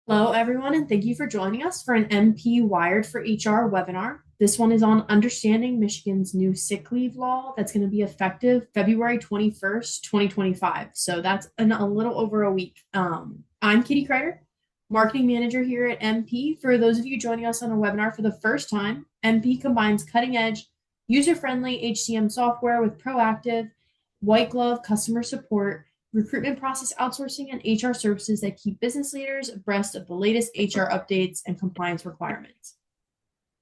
Hello, everyone, and thank you for joining us for an MP Wired for HR webinar. This one is on understanding Michigan's new sick leave law that's going to be effective February 21st, 2025. So that's in a little over a week. I'm Katie Kreider, marketing manager here at MP. For those of you joining us on a webinar for the first time, MP combines cutting edge, user friendly HCM software with proactive, white glove customer support, recruitment process outsourcing, and HR services that keep business leaders abreast of the latest HR updates and compliance requirements.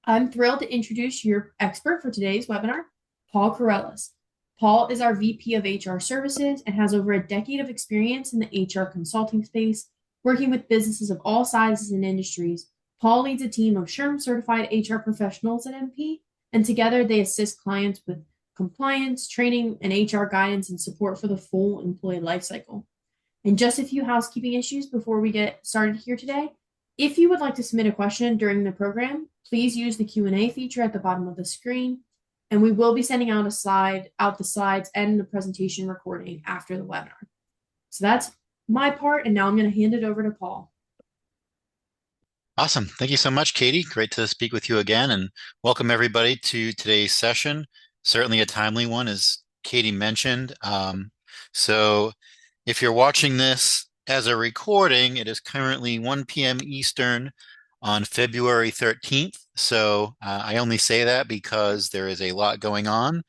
I'm thrilled to introduce your expert for today's webinar, Paul Corellis. Paul is our VP of HR Services and has over a decade of experience in the HR consulting space, working with businesses of all sizes and industries. Paul leads a team of SHRM-certified HR professionals at MP, and together they assist clients with compliance, training, and HR guidance and support for the full employee lifecycle. And just a few housekeeping issues before we get started here today. If you would like to submit a question during the program, please use the Q&A feature at the bottom of the screen, and we will be sending out the slides and the presentation recording after the webinar. So that's my part, and now I'm going to hand it over to Paul. Awesome. Thank you so much, Katie. Great to speak with you again, and welcome everybody to today's session. Certainly a timely one, as Katie mentioned. So if you're watching this as a recording, it is currently 1 p.m. Eastern on February 13th. So I only say that because there is a lot going on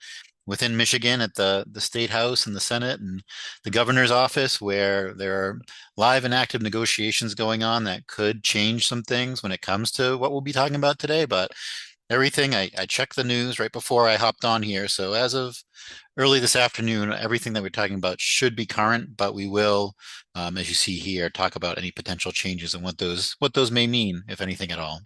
within Michigan at the State House and the Senate and the governor's office, where there are live and active negotiations going on that could change some things when it comes to what we'll be talking about today. But everything, I checked the news right before I hopped on here. So as of early this afternoon, everything that we're talking about should be current, but we will, as you see here, talk about any potential changes and what those may mean, if anything at all.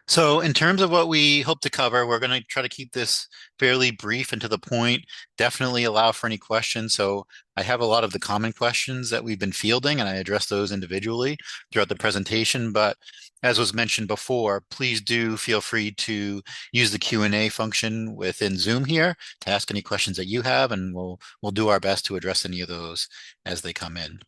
So in terms of what we hope to cover, we're going to try to keep this fairly brief and to the point, definitely allow for any questions. So I have a lot of the common questions that we've been fielding, and I address those individually throughout the presentation. But as was mentioned before, please do feel free to use the Q&A function within Zoom here to ask any questions that you have, and we'll do our best to address any of those as they come in.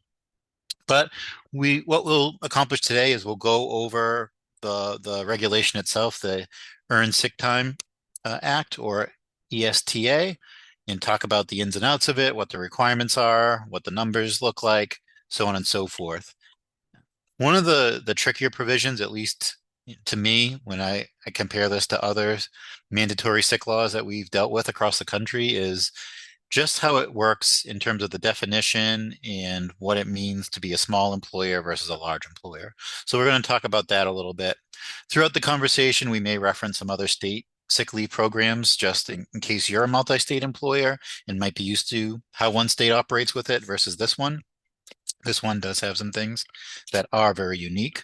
But what we'll accomplish today is we'll go over the regulation itself, the Earned Sick Time Act, or ESTA, and talk about the ins and outs of it, what the requirements are, what the numbers look like, so on and so forth. One of the trickier provisions, at least to me, when I compare this to other mandatory sick laws that we've dealt with across the country, is just how it works in terms of the definition and what it means to be a small employer versus a large employer. So we're going to talk about that a little bit. Throughout the conversation, we may reference some other state sick leave programs, just in case you're a multi-state employer and might be used to how one state operates with it versus this one. This one does have some things that are very unique.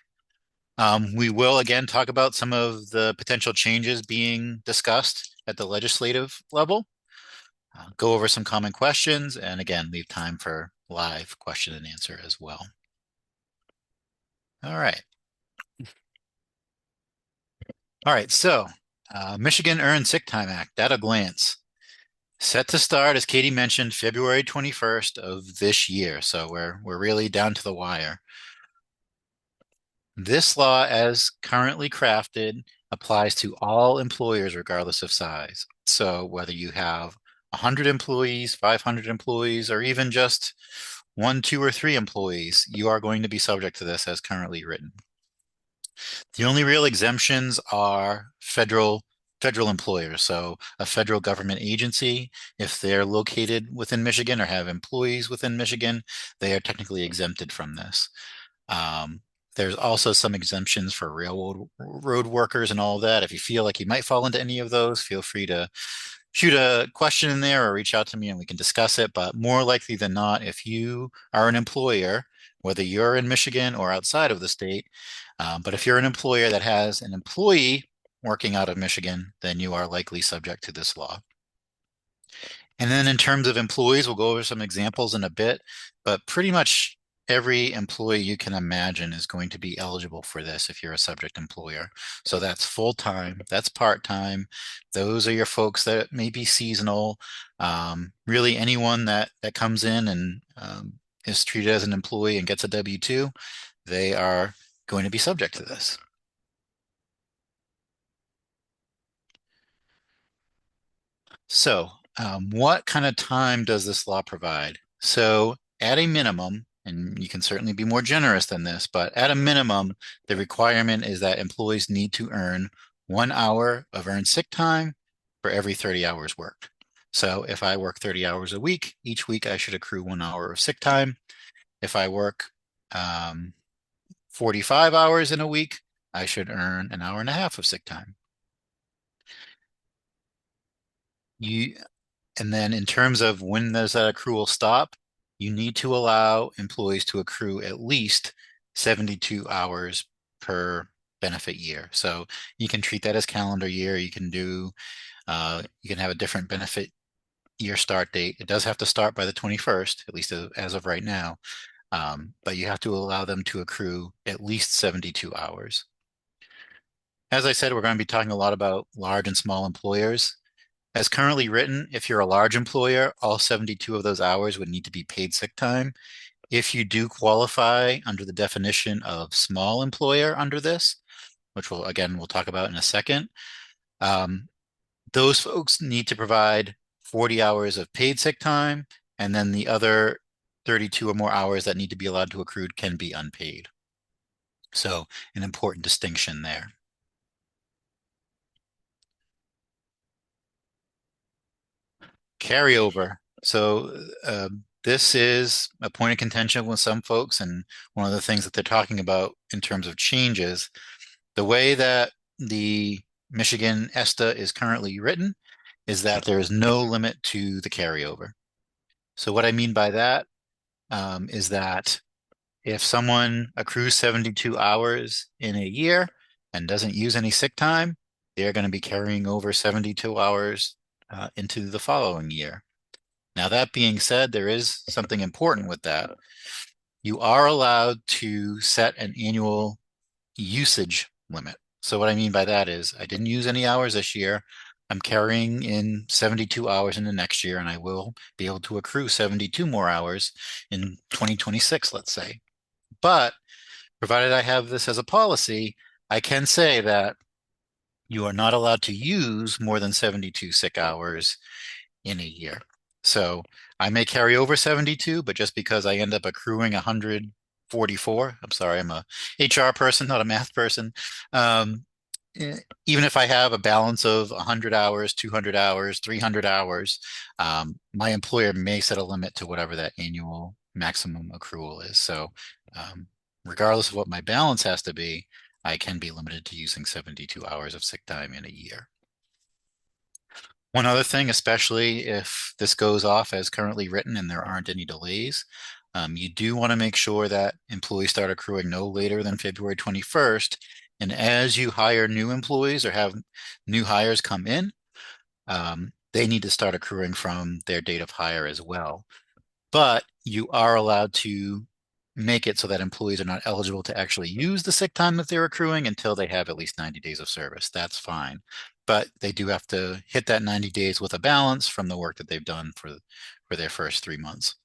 We will again talk about some of the potential changes being discussed at the legislative level. Go over some common questions, and again, leave time for live question and answer as well. All right. All right, so Michigan Earned Sick Time Act at a glance. Set to start, as Katie mentioned, February 21st of this year. So we're really down to the wire. This law, as currently crafted, applies to all employers regardless of size. So whether you have 100 employees, 500 employees, or even just 1, 2, or 3 employees, you are going to be subject to this as currently written. The only real exemptions are federal employers. So a federal government agency, if they're located within Michigan or have employees within Michigan, they are technically exempted from this. There's also some exemptions for railroad road workers and all of that. If you feel like you might fall into any of those, feel free to shoot a question in there or reach out to me and we can discuss it. But more likely than not, if you are an employer, whether you're in Michigan or outside of the state, but if you're an employer that has an employee working out of Michigan, then you are likely subject to this law. And then in terms of employees, we'll go over some examples in a bit, but pretty much every employee you can imagine is going to be eligible for this if you're a subject employer. So that's full-time, that's part-time. Those are your folks that may be seasonal. Really anyone that comes in and is treated as an employee and gets a W-2, they are going to be subject to this. So, what kind of time does this law provide? So, at a minimum, and you can certainly be more generous than this, but at a minimum, the requirement is that employees need to earn 1 hour of earned sick time for every 30 hours worked. So, if I work 30 hours a week, each week I should accrue 1 hour of sick time. If I work 45 hours in a week, I should earn an hour and a half of sick time. You And then in terms of when does that accrual stop, you need to allow employees to accrue at least 72 hours per benefit year. So you can treat that as calendar year. You can have a different benefit year start date. It does have to start by the 21st, at least as of right now. But you have to allow them to accrue at least 72 hours. As I said, we're going to be talking a lot about large and small employers. As currently written, if you're a large employer, all 72 of those hours would need to be paid sick time. If you do qualify under the definition of small employer under this, which we'll talk about in a second, um, those folks need to provide 40 hours of paid sick time, and then the other 32 or more hours that need to be allowed to accrue can be unpaid. So an important distinction there. Carryover. So this is a point of contention with some folks, and one of the things that they're talking about in terms of changes, the way that the Michigan ESTA is currently written is that there is no limit to the carryover. So what I mean by that is that if someone accrues 72 hours in a year and doesn't use any sick time, they're going to be carrying over 72 hours into the following year. Now, that being said, there is something important with that. You are allowed to set an annual usage limit. So what I mean by that is I didn't use any hours this year. I'm carrying in 72 hours into next year, and I will be able to accrue 72 more hours in 2026, let's say. But provided I have this as a policy, I can say that you are not allowed to use more than 72 sick hours in a year. So I may carry over 72, but just because I end up accruing 144, I'm sorry, I'm a HR person, not a math person. Um, Even if I have a balance of 100 hours, 200 hours, 300 hours, my employer may set a limit to whatever that annual maximum accrual is. So um, regardless of what my balance has to be, I can be limited to using 72 hours of sick time in a year. One other thing, especially if this goes off as currently written and there aren't any delays, you do want to make sure that employees start accruing no later than February 21st. And as you hire new employees or have new hires come in, they need to start accruing from their date of hire as well. But you are allowed to make it so that employees are not eligible to actually use the sick time that they're accruing until they have at least 90 days of service. That's fine. But they do have to hit that 90 days with a balance from the work that they've done for their first 3 months.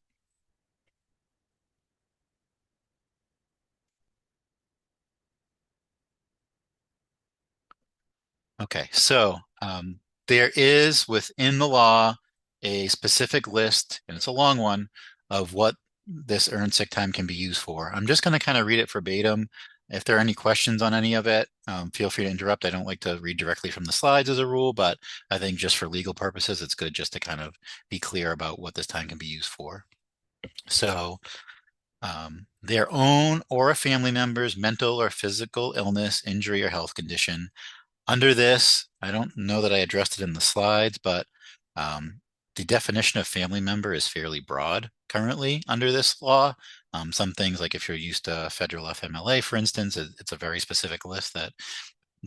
Okay, so there is within the law a specific list, and it's a long one, of what this earned sick time can be used for. I'm just going to kind of read it verbatim. If there are any questions on any of it, feel free to interrupt. I don't like to read directly from the slides as a rule, but I think just for legal purposes, it's good just to kind of be clear about what this time can be used for. So their own or a family member's mental or physical illness, injury, or health condition. Under this, I don't know that I addressed it in the slides, but the definition of family member is fairly broad currently under this law. Some things, like if you're used to federal FMLA, for instance, it's a very specific list that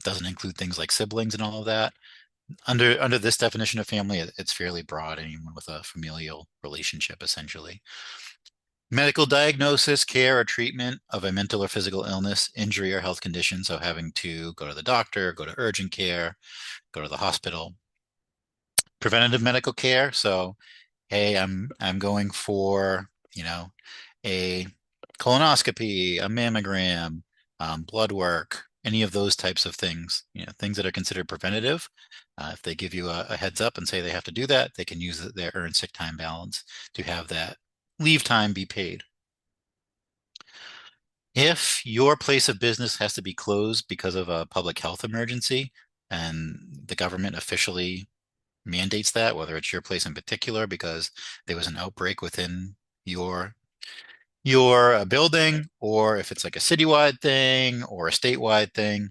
doesn't include things like siblings and all of that. Under this definition of family, it's fairly broad, anyone with a familial relationship, essentially. Medical diagnosis, care, or treatment of a mental or physical illness, injury, or health condition. So having to go to the doctor, go to urgent care, go to the hospital. Preventative medical care. So, hey, I'm going for, a colonoscopy, a mammogram, blood work, any of those types of things, things that are considered preventative. If they give you a heads up and say they have to do that, they can use their earned sick time balance to have that leave time be paid. If your place of business has to be closed because of a public health emergency and the government officially mandates that, whether it's your place in particular because there was an outbreak within your your building, or if it's like a citywide thing or a statewide thing,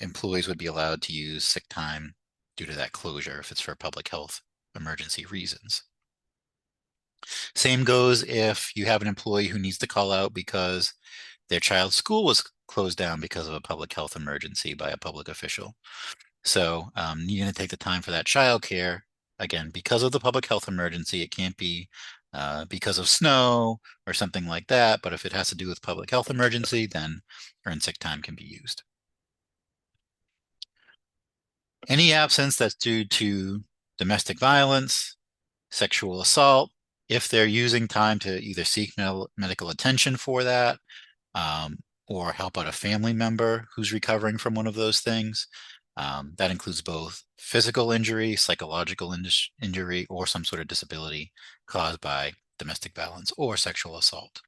employees would be allowed to use sick time due to that closure if it's for public health emergency reasons. Same goes if you have an employee who needs to call out because their child's school was closed down because of a public health emergency by a public official. So you're going to take the time for that childcare. Again, because of the public health emergency, it can't be because of snow or something like that. But if it has to do with public health emergency, then earned sick time can be used. Any absence that's due to domestic violence, sexual assault, if they're using time to either seek medical attention for that, or help out a family member who's recovering from one of those things. That includes both physical injury, psychological injury, or some sort of disability caused by domestic violence or sexual assault.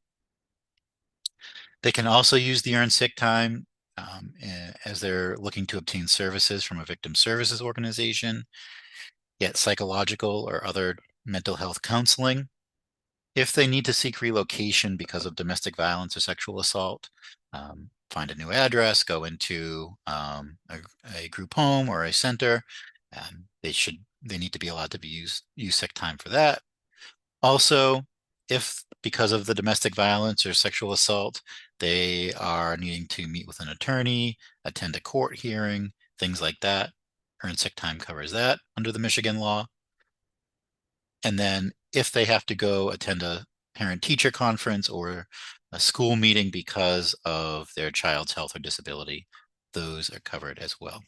They can also use the earned sick time as they're looking to obtain services from a victim services organization, get psychological or other mental health counseling. If they need to seek relocation because of domestic violence or sexual assault, find a new address, go into a group home or a center, they need to be allowed to use sick time for that. Also, if because of the domestic violence or sexual assault, they are needing to meet with an attorney, attend a court hearing, things like that, earned sick time covers that under the Michigan law. And then if they have to go attend a parent-teacher conference or a school meeting because of their child's health or disability, those are covered as well.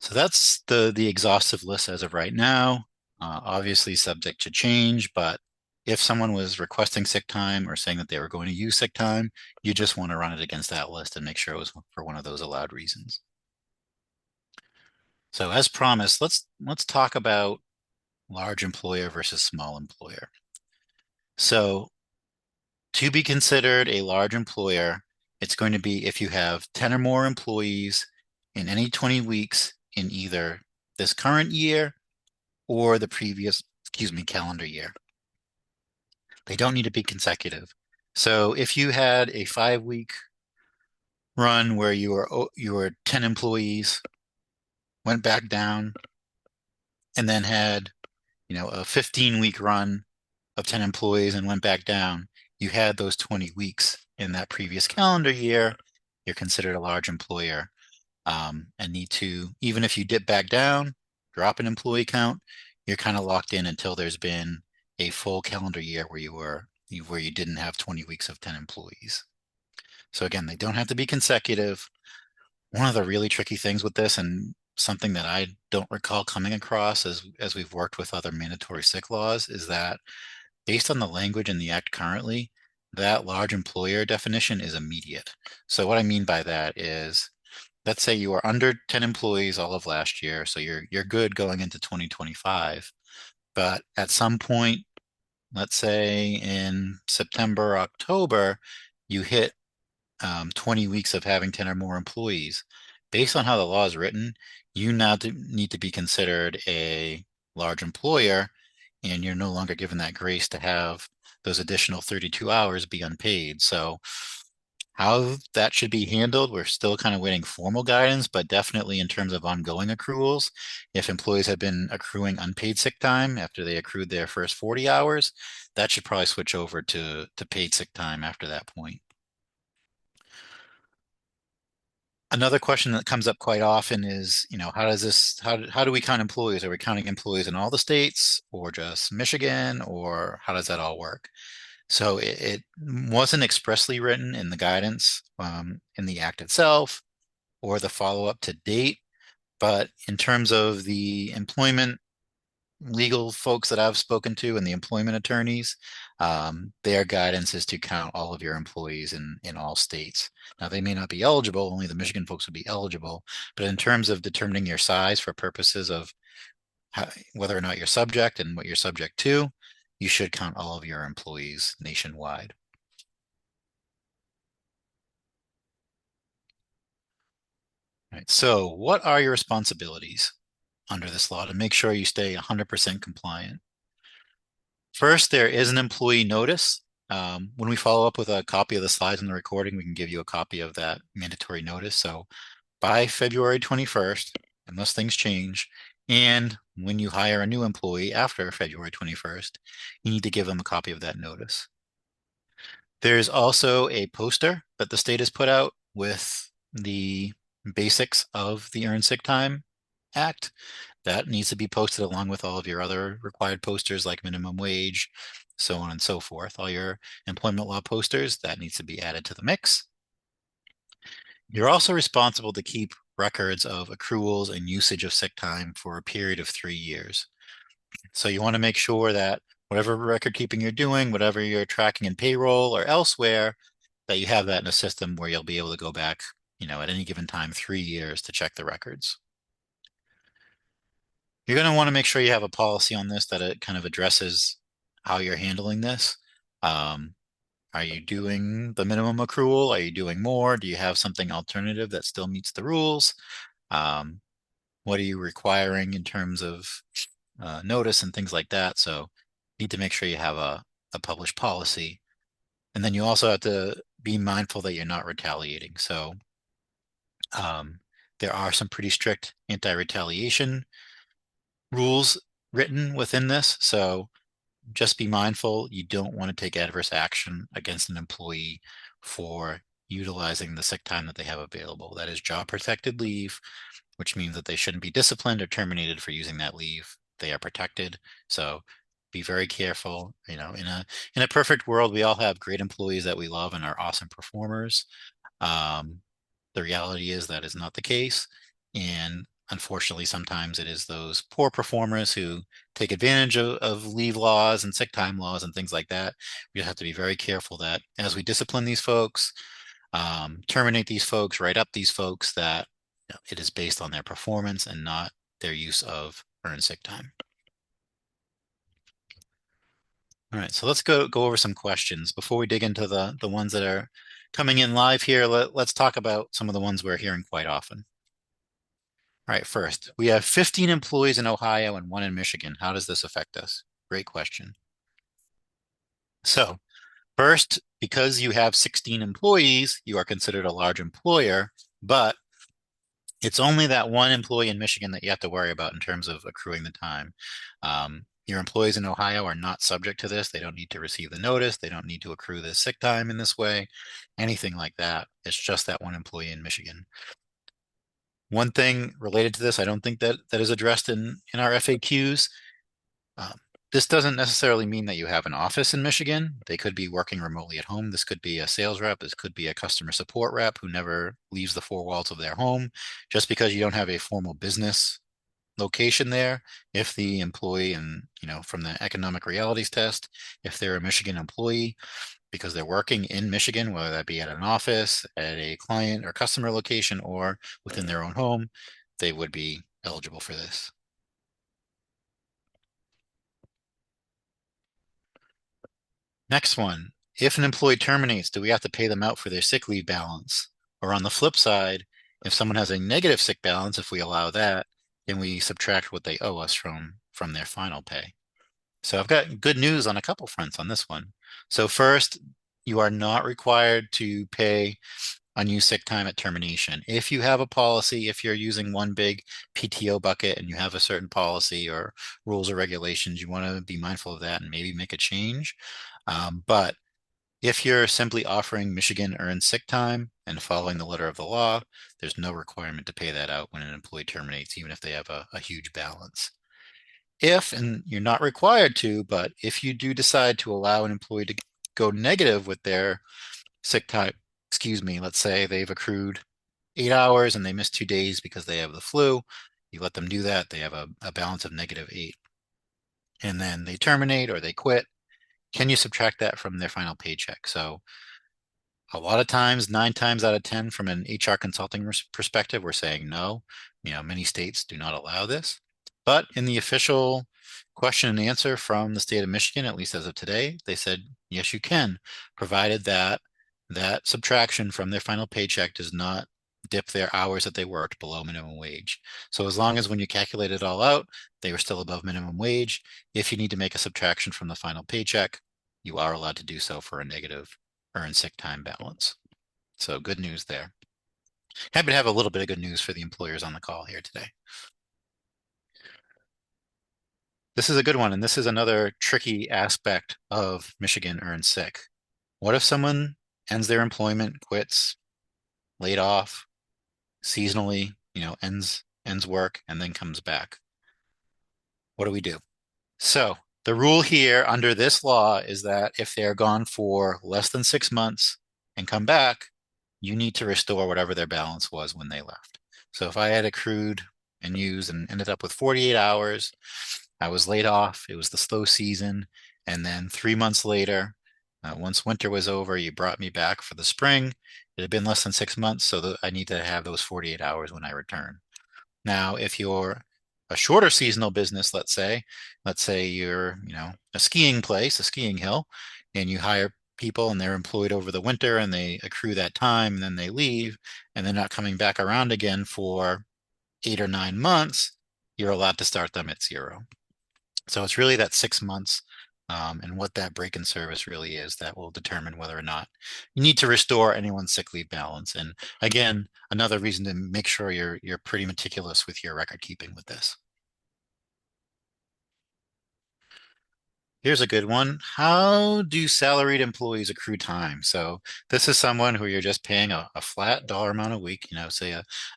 So that's the exhaustive list as of right now. Obviously subject to change, but if someone was requesting sick time or saying that they were going to use sick time, you just want to run it against that list and make sure it was for one of those allowed reasons. So as promised, let's talk about large employer versus small employer. So to be considered a large employer, it's going to be if you have 10 or more employees in any 20 weeks in either this current year or the previous, calendar year. They don't need to be consecutive. So if you had a 5-week run where you were 10 employees, went back down, and then had, a 15-week run of 10 employees and went back down, you had those 20 weeks in that previous calendar year, you're considered a large employer, and need to, even if you dip back down, drop an employee count, you're kind of locked in until there's been a full calendar year where you didn't have 20 weeks of 10 employees. So again, they don't have to be consecutive. One of the really tricky things with this, and something that I don't recall coming across as we've worked with other mandatory sick laws, is that based on the language in the Act currently, that large employer definition is immediate. So what I mean by that is, let's say you were under 10 employees all of last year, so you're good going into 2025. But at some point, let's say in September, October, you hit 20 weeks of having 10 or more employees. Based on how the law is written, you now need to be considered a large employer, and you're no longer given that grace to have those additional 32 hours be unpaid. So how that should be handled, we're still kind of waiting formal guidance, but definitely in terms of ongoing accruals, if employees have been accruing unpaid sick time after they accrued their first 40 hours, that should probably switch over to paid sick time after that point. Another question that comes up quite often is, how do we count employees? Are we counting employees in all the states or just Michigan, or how does that all work? So it wasn't expressly written in the guidance in the Act itself or the follow-up to date, but in terms of the employment legal folks that I've spoken to and the employment attorneys, their guidance is to count all of your employees in all states. Now, they may not be eligible, only the Michigan folks would be eligible, but in terms of determining your size for purposes of whether or not you're subject and what you're subject to, you should count all of your employees nationwide. Right. So what are your responsibilities under this law to make sure you stay 100% compliant? First, there is an employee notice. When we follow up with a copy of the slides in the recording, we can give you a copy of that mandatory notice. So by February 21st, unless things change, and when you hire a new employee after February 21st, you need to give them a copy of that notice. There's also a poster that the state has put out with the basics of the Earned Sick Time Act. That needs to be posted along with all of your other required posters like minimum wage, so on and so forth. All your employment law posters, that needs to be added to the mix. You're also responsible to keep records of accruals and usage of sick time for a period of 3 years. So you want to make sure that whatever record keeping you're doing, whatever you're tracking in payroll or elsewhere, that you have that in a system where you'll be able to go back, at any given time, 3 years to check the records. You're going to want to make sure you have a policy on this that it kind of addresses how you're handling this. Are you doing the minimum accrual? Are you doing more? Do you have something alternative that still meets the rules? What are you requiring in terms of notice and things like that? So you need to make sure you have a published policy. And then you also have to be mindful that you're not retaliating. So there are some pretty strict anti-retaliation rules written within this. So just be mindful. You don't want to take adverse action against an employee for utilizing the sick time that they have available. That is job protected leave, which means that they shouldn't be disciplined or terminated for using that leave. They are protected. So be very careful. In a perfect world, we all have great employees that we love and are awesome performers. The reality is that is not the case. And unfortunately, sometimes it is those poor performers who take advantage of leave laws and sick time laws and things like that. We have to be very careful that as we discipline these folks, terminate these folks, write up these folks, that it is based on their performance and not their use of earned sick time. All right, so let's go over some questions before we dig into the ones that are coming in live here. Let's talk about some of the ones we're hearing quite often. All right, first, we have 15 employees in Ohio and one in Michigan. How does this affect us? Great question. So first, because you have 16 employees, you are considered a large employer, but it's only that one employee in Michigan that you have to worry about in terms of accruing the time. Your employees in Ohio are not subject to this. They don't need to receive the notice. They don't need to accrue the sick time in this way, anything like that. It's just that one employee in Michigan. One thing related to this, I don't think that is addressed in our FAQs. This doesn't necessarily mean that you have an office in Michigan. They could be working remotely at home. This could be a sales rep. This could be a customer support rep who never leaves the four walls of their home. Just because you don't have a formal business location there, if the employee and, from the economic realities test, if they're a Michigan employee, because they're working in Michigan, whether that be at an office, at a client or customer location, or within their own home, they would be eligible for this. Next one, if an employee terminates, do we have to pay them out for their sick leave balance? Or on the flip side, if someone has a negative sick balance, if we allow that, then we subtract what they owe us from their final pay. So I've got good news on a couple fronts on this one. So first, you are not required to pay unused sick time at termination. If you have a policy, if you're using one big PTO bucket and you have a certain policy or rules or regulations, you want to be mindful of that and maybe make a change. But if you're simply offering Michigan earned sick time and following the letter of the law, there's no requirement to pay that out when an employee terminates, even if they have a huge balance. If, and you're not required to, but if you do decide to allow an employee to go negative with their sick time, let's say they've accrued 8 hours and they missed 2 days because they have the flu, you let them do that. They have a balance of -8. and then they terminate or they quit, can you subtract that from their final paycheck? So a lot of times, 9 times out of 10, from an HR consulting perspective, we're saying no. Many states do not allow this. But in the official question and answer from the state of Michigan, at least as of today, they said, yes, you can, provided that that subtraction from their final paycheck does not dip their hours that they worked below minimum wage. So as long as when you calculate it all out, they were still above minimum wage, if you need to make a subtraction from the final paycheck, you are allowed to do so for a negative earned sick time balance. So good news there. Happy to have a little bit of good news for the employers on the call here today. This is a good one, and this is another tricky aspect of Michigan earned sick. What if someone ends their employment, quits, laid off, seasonally, ends work, and then comes back? What do we do? So the rule here under this law is that if they're gone for less than 6 months and come back, you need to restore whatever their balance was when they left. So if I had accrued and used and ended up with 48 hours, I was laid off, it was the slow season, and then 3 months later, once winter was over, you brought me back for the spring. It had been less than 6 months, so I need to have those 48 hours when I return. Now, if you're a shorter seasonal business, let's say you're, a skiing place, a skiing hill, and you hire people and they're employed over the winter and they accrue that time and then they leave and they're not coming back around again for 8 or 9 months, you're allowed to start them at zero. So it's really that 6 months, and what that break in service really is that will determine whether or not you need to restore anyone's sick leave balance. And again, another reason to make sure you're pretty meticulous with your record keeping with this. Here's a good one. How do salaried employees accrue time? So this is someone who you're just paying a flat dollar amount a week, say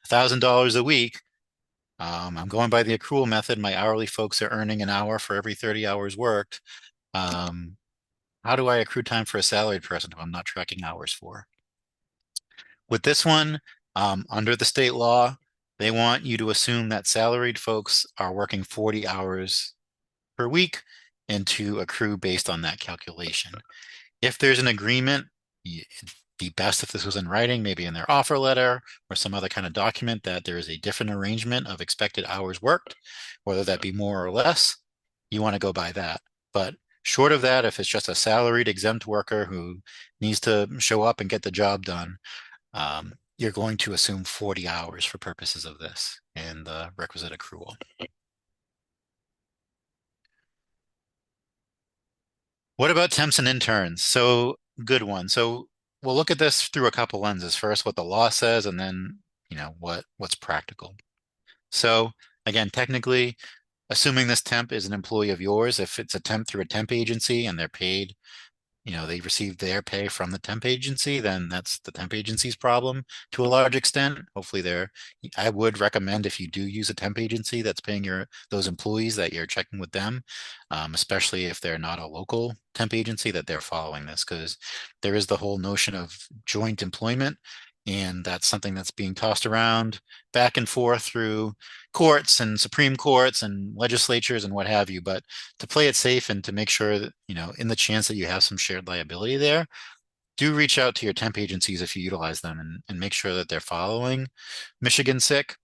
$1,000 a week. I'm going by the accrual method. My hourly folks are earning an hour for every 30 hours worked. Um, how do I accrue time for a salaried person who I'm not tracking hours for? With this one, under the state law, they want you to assume that salaried folks are working 40 hours per week and to accrue based on that calculation. If there's an agreement, it'd be best if this was in writing, maybe in their offer letter or some other kind of document that there is a different arrangement of expected hours worked, whether that be more or less, you want to go by that. But short of that, if it's just a salaried exempt worker who needs to show up and get the job done, you're going to assume 40 hours for purposes of this and the requisite accrual. What about temps and interns? So good one. So we'll look at this through a couple lenses. First, what the law says, and then, what's practical. So again, technically, assuming this temp is an employee of yours, if it's a temp through a temp agency and they're paid, they received their pay from the temp agency, then that's the temp agency's problem to a large extent. Hopefully I would recommend if you do use a temp agency that's paying those employees that you're checking with them, especially if they're not a local temp agency, that they're following this, because there is the whole notion of joint employment. And that's something that's being tossed around back and forth through courts and Supreme Courts and legislatures and what have you. But to play it safe and to make sure that, in the chance that you have some shared liability there, do reach out to your temp agencies if you utilize them and make sure that they're following Michigan Sick.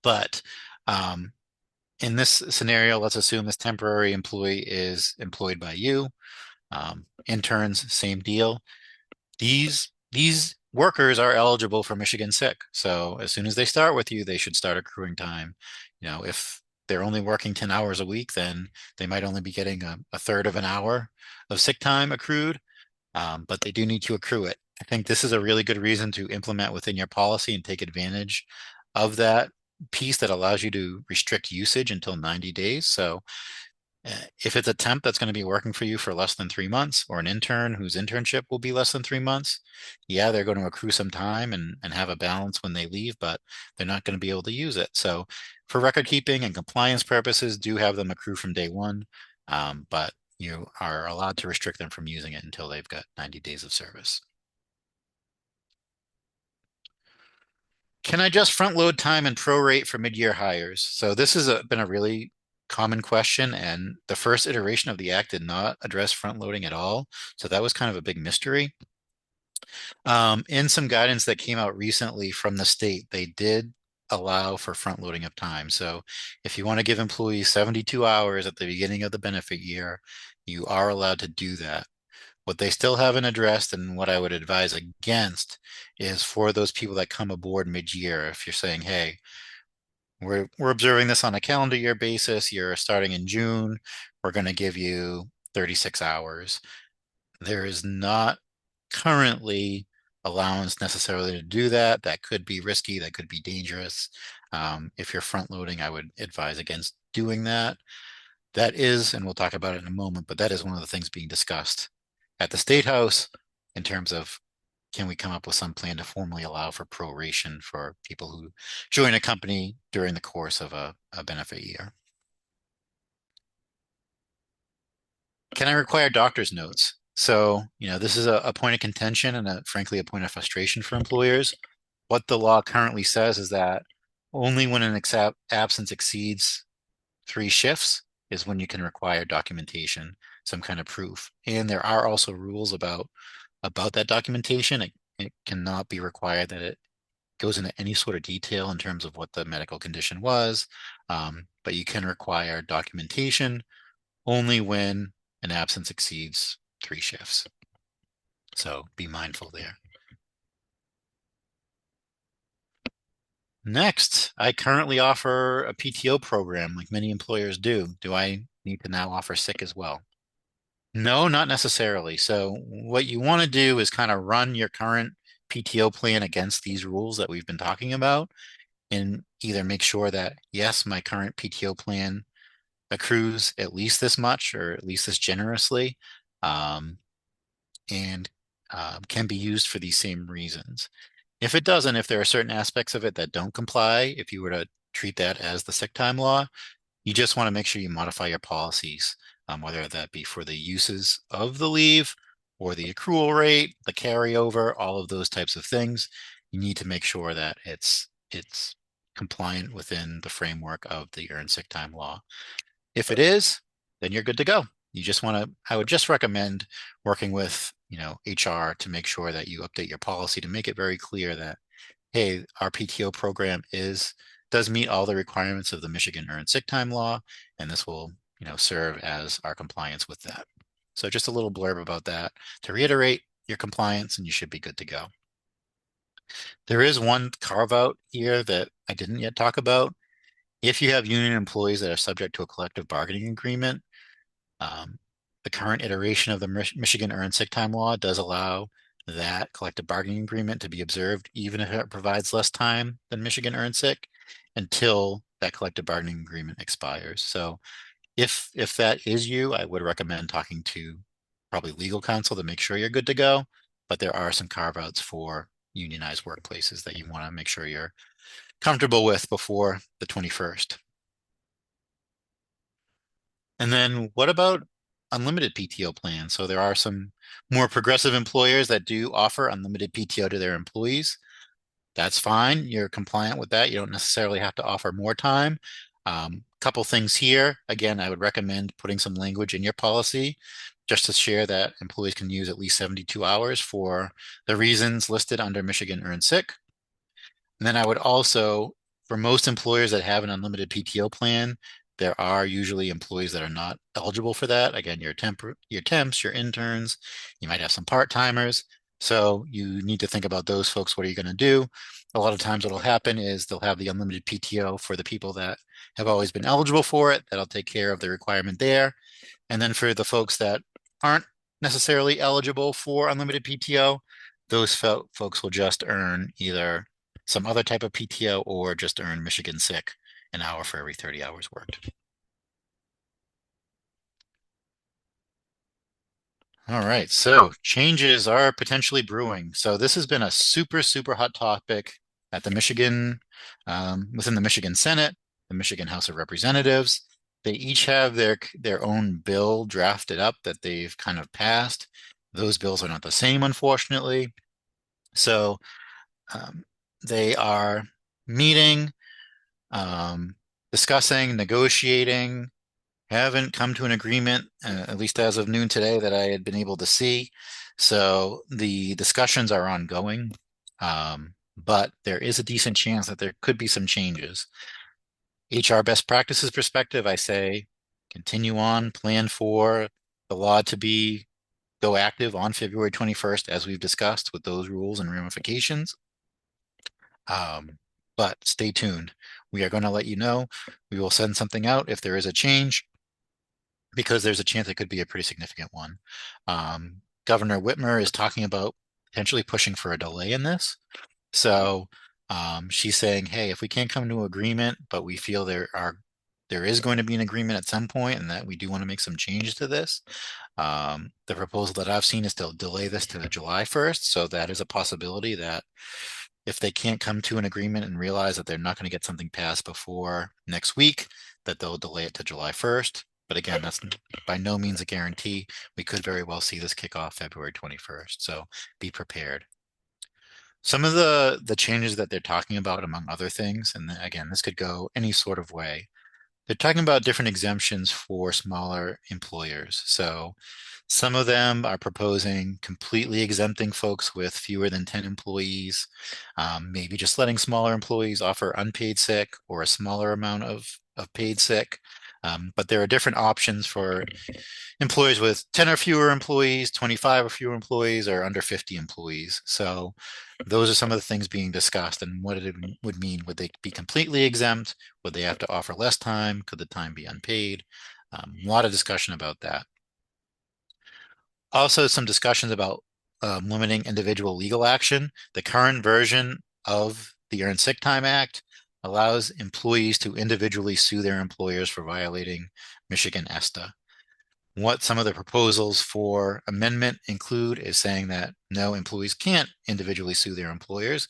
But in this scenario, let's assume this temporary employee is employed by you. Interns, same deal. These workers are eligible for Michigan Sick. So as soon as they start with you, they should start accruing time. If they're only working 10 hours a week, then they might only be getting a third of an hour of sick time accrued, but they do need to accrue it. I think this is a really good reason to implement within your policy and take advantage of that piece that allows you to restrict usage until 90 days. So if it's a temp that's going to be working for you for less than 3 months, or an intern whose internship will be less than 3 months, yeah, they're going to accrue some time and have a balance when they leave, but they're not going to be able to use it. So for record keeping and compliance purposes, do have them accrue from day one, but you are allowed to restrict them from using it until they've got 90 days of service. Can I just front load time and prorate for mid-year hires? So this has been a really common question, and the first iteration of the act did not address front loading at all. So that was kind of a big mystery. In some guidance that came out recently from the state, they did allow for front loading of time. So if you want to give employees 72 hours at the beginning of the benefit year, you are allowed to do that. What they still haven't addressed, and what I would advise against, is for those people that come aboard mid-year. If you're saying, hey, we're observing this on a calendar year basis, you're starting in June, we're going to give you 36 hours. There is not currently allowance necessarily to do that. That could be risky, that could be dangerous. If you're front loading, I would advise against doing that. That is, and we'll talk about it in a moment, but that is one of the things being discussed at the State House in terms of, can we come up with some plan to formally allow for proration for people who join a company during the course of a benefit year? Can I require doctor's notes? So, this is a point of contention and frankly, a point of frustration for employers. What the law currently says is that only when an absence exceeds 3 shifts is when you can require documentation, some kind of proof. And there are also rules about that documentation. It cannot be required that it goes into any sort of detail in terms of what the medical condition was, but you can require documentation only when an absence exceeds 3 shifts. So be mindful there. Next, I currently offer a PTO program like many employers do. Do I need to now offer sick as well? No, not necessarily. So what you want to do is kind of run your current PTO plan against these rules that we've been talking about, and either make sure that, yes, my current PTO plan accrues at least this much or at least this generously, um, and can be used for these same reasons. If it doesn't, if there are certain aspects of it that don't comply, if you were to treat that as the sick time law, you just want to make sure you modify your policies, whether that be for the uses of the leave or the accrual rate, the carryover, all of those types of things. You need to make sure that it's compliant within the framework of the earned sick time law. If it is, then you're good to go. You just want to, I would just recommend working with, HR to make sure that you update your policy to make it very clear that, hey, our PTO program does meet all the requirements of the Michigan Earned Sick Time Law, and this will, serve as our compliance with that. So just a little blurb about that to reiterate your compliance, and you should be good to go. There is one carve out here that I didn't yet talk about. If you have union employees that are subject to a collective bargaining agreement, the current iteration of the Michigan Earned Sick Time Law does allow that collective bargaining agreement to be observed, even if it provides less time than Michigan Earned Sick, until that collective bargaining agreement expires. So if that is you, I would recommend talking to probably legal counsel to make sure you're good to go. But there are some carve outs for unionized workplaces that you want to make sure you're comfortable with before the 21st. And then what about unlimited PTO plans? So there are some more progressive employers that do offer unlimited PTO to their employees. That's fine. You're compliant with that. You don't necessarily have to offer more time. Couple things here. Again, I would recommend putting some language in your policy just to share that employees can use at least 72 hours for the reasons listed under Michigan Earned Sick. And then I would also, for most employers that have an unlimited PTO plan, there are usually employees that are not eligible for that. Again, your temps, your interns, you might have some part-timers. So you need to think about those folks. What are you going to do? A lot of times what'll happen is they'll have the unlimited PTO for the people that have always been eligible for it. That'll take care of the requirement there. And then for the folks that aren't necessarily eligible for unlimited PTO, those folks will just earn either some other type of PTO or just earn Michigan Sick an hour for every 30 hours worked. All right, so changes are potentially brewing. So this has been a super, super hot topic at the within the Michigan Senate, the Michigan House of Representatives. They each have their own bill drafted up that they've kind of passed. Those bills are not the same, unfortunately. So they are meeting, discussing, negotiating, haven't come to an agreement, at least as of noon today, that I had been able to see. So the discussions are ongoing, but there is a decent chance that there could be some changes. HR best practices perspective, I say continue on, plan for the law to be go active on February 21st, as we've discussed, with those rules and ramifications. Um, but stay tuned. We are going to let you know. We will send something out if there is a change, because there's a chance it could be a pretty significant one. Governor Whitmer is talking about potentially pushing for a delay in this. So she's saying, hey, if we can't come to an agreement, but we feel there is going to be an agreement at some point, and that we do want to make some changes to this. The proposal that I've seen is to delay this to July 1st. So that is a possibility that if they can't come to an agreement and realize that they're not going to get something passed before next week, that they'll delay it to July 1st. But again, that's by no means a guarantee. We could very well see this kick off February 21st. So be prepared. Some of the changes that they're talking about, among other things, and again, this could go any sort of way. They're talking about different exemptions for smaller employers. So some of them are proposing completely exempting folks with fewer than 10 employees, maybe just letting smaller employees offer unpaid sick or a smaller amount of paid sick. But there are different options for employers with 10 or fewer employees, 25 or fewer employees, or under 50 employees. So those are some of the things being discussed and what it would mean. Would they be completely exempt? Would they have to offer less time? Could the time be unpaid? A lot of discussion about that. Also, some discussions about limiting individual legal action. The current version of the Earned Sick Time Act allows employees to individually sue their employers for violating Michigan ESTA. What some of the proposals for amendment include is saying that no, employees can't individually sue their employers.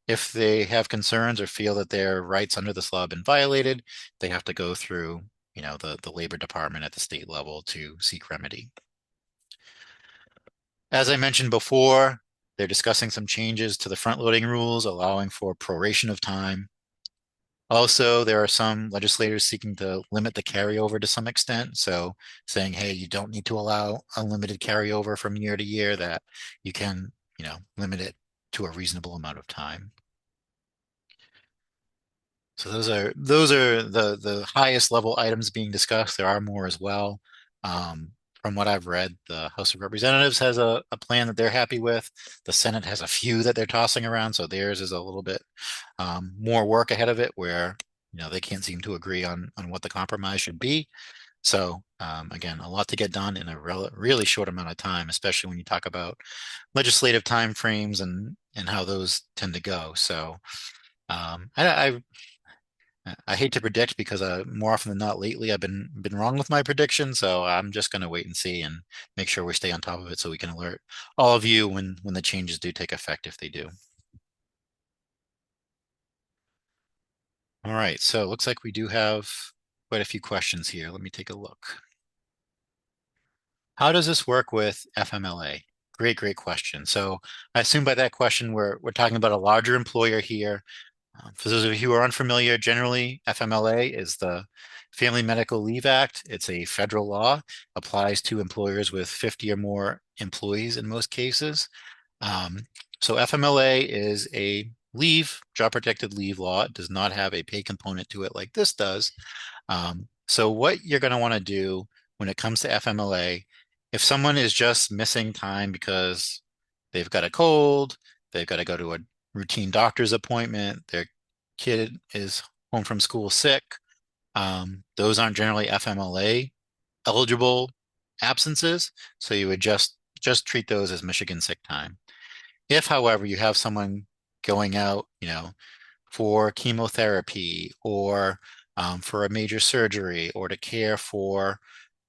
If they have concerns or feel that their rights under this law have been violated, they have to go through, the labor department at the state level to seek remedy. As I mentioned before, they're discussing some changes to the front-loading rules, allowing for proration of time. Also, there are some legislators seeking to limit the carryover to some extent. So saying, hey, you don't need to allow unlimited carryover from year to year, that you can, limit it to a reasonable amount of time. So those are the highest level items being discussed. There are more as well. From what I've read, the House of Representatives has a plan that they're happy with. The Senate has a few that they're tossing around, so theirs is a little bit more work ahead of it, where they can't seem to agree on what the compromise should be. So again, a lot to get done in a really short amount of time, especially when you talk about legislative timeframes and how those tend to go. So I hate to predict, because more often than not lately I've been wrong with my prediction. So I'm just going to wait and see and make sure we stay on top of it so we can alert all of you when the changes do take effect, if they do. All right, so it looks like we do have quite a few questions here. Let me take a look. How does this work with FMLA? Great question. So I assume by that question we're talking about a larger employer here. For those of you who are unfamiliar, generally FMLA is the Family Medical Leave Act. It's a federal law, applies to employers with 50 or more employees in most cases. So FMLA is a job protected leave law. It does not have a pay component to it like this does. So what you're going to want to do when it comes to FMLA, if someone is just missing time because they've got a cold, they've got to go to a routine doctor's appointment, their kid is home from school sick, those aren't generally FMLA eligible absences. So you would just treat those as Michigan sick time. If, however, you have someone going out, for chemotherapy, or for a major surgery, or to care for,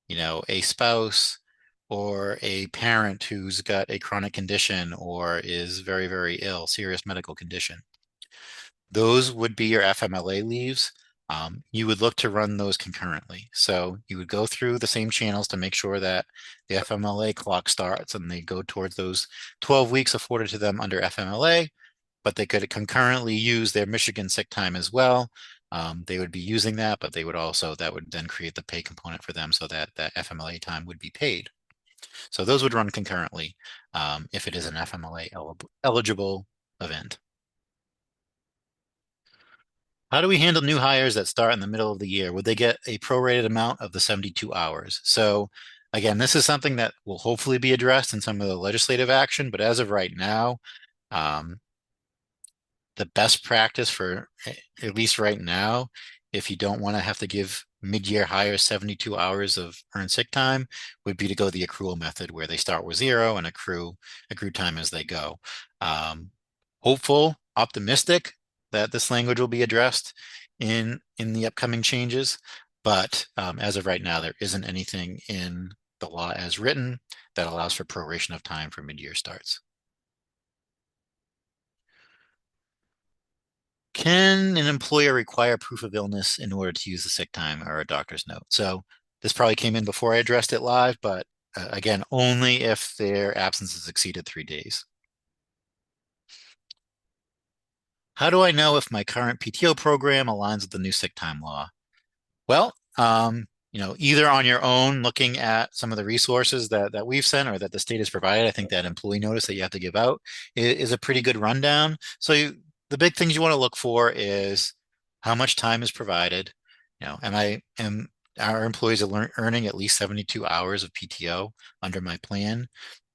a spouse or a parent who's got a chronic condition or is very, very ill, serious medical condition, those would be your FMLA leaves. You would look to run those concurrently. So you would go through the same channels to make sure that the FMLA clock starts and they go towards those 12 weeks afforded to them under FMLA, but they could concurrently use their Michigan sick time as well. they would be using that, but they would also, that would then create the pay component for them so that that FMLA time would be paid. So those would run concurrently if it is an FMLA eligible event. How do we handle new hires that start in the middle of the year? Would they get a prorated amount of the 72 hours? So again, this is something that will hopefully be addressed in some of the legislative action, but as of right now, um, the best practice for at least right now, if you don't want to have to give mid-year hires 72 hours of earned sick time, would be to go the accrual method where they start with zero and accrue time as they go. Hopeful, optimistic that this language will be addressed in the upcoming changes, but as of right now, there isn't anything in the law as written that allows for proration of time for mid-year starts. Can an employer require proof of illness in order to use the sick time or a doctor's note? So this probably came in before I addressed it live, but again, only if their absence has exceeded 3 days. How do I know if my current PTO program aligns with the new sick time law? Well, either on your own, looking at some of the resources that we've sent or that the state has provided. I think that employee notice that you have to give out is a pretty good rundown. So the big things you want to look for is how much time is provided. Am our employees are earning at least 72 hours of PTO under my plan?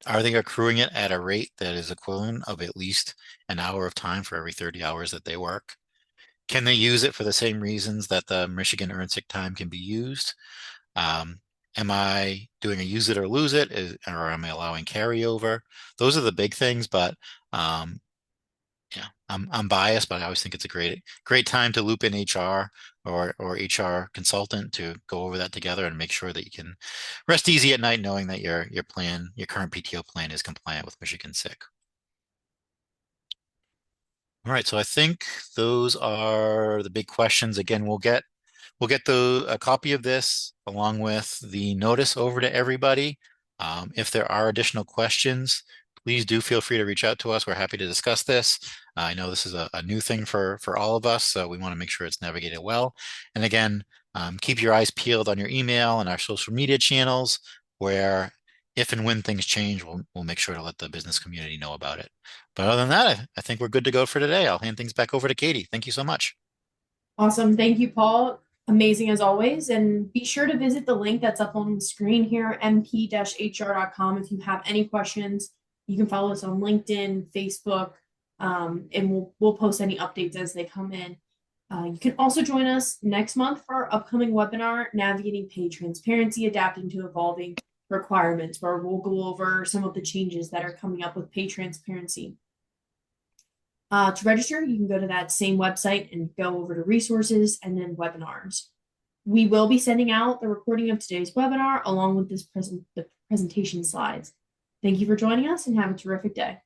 Are they accruing it at a rate that is equivalent of at least an hour of time for every 30 hours that they work? Can they use it for the same reasons that the Michigan Earned Sick Time can be used? Um, am I doing a use it or lose it, or am I allowing carryover? Those are the big things, but yeah, I'm biased, but I always think it's a great time to loop in HR or HR consultant to go over that together and make sure that you can rest easy at night knowing that your current PTO plan is compliant with Michigan Sick. All right, so I think those are the big questions. Again, we'll get a copy of this along with the notice over to everybody. If there are additional questions, please do feel free to reach out to us. We're happy to discuss this. I know this is a new thing for all of us, so we want to make sure it's navigated well. And again, keep your eyes peeled on your email and our social media channels, where if and when things change, we'll make sure to let the business community know about it. But other than that, I think we're good to go for today. I'll hand things back over to Katie. Thank you so much. Awesome. Thank you, Paul. Amazing as always. And be sure to visit the link that's up on the screen here, mp-hr.com. If you have any questions, you can follow us on LinkedIn, Facebook, and we'll post any updates as they come in. You can also join us next month for our upcoming webinar, Navigating Pay Transparency, Adapting to Evolving Requirements, where we'll go over some of the changes that are coming up with pay transparency. To register, you can go to that same website and go over to resources and then webinars. We will be sending out the recording of today's webinar along with the presentation slides. Thank you for joining us and have a terrific day.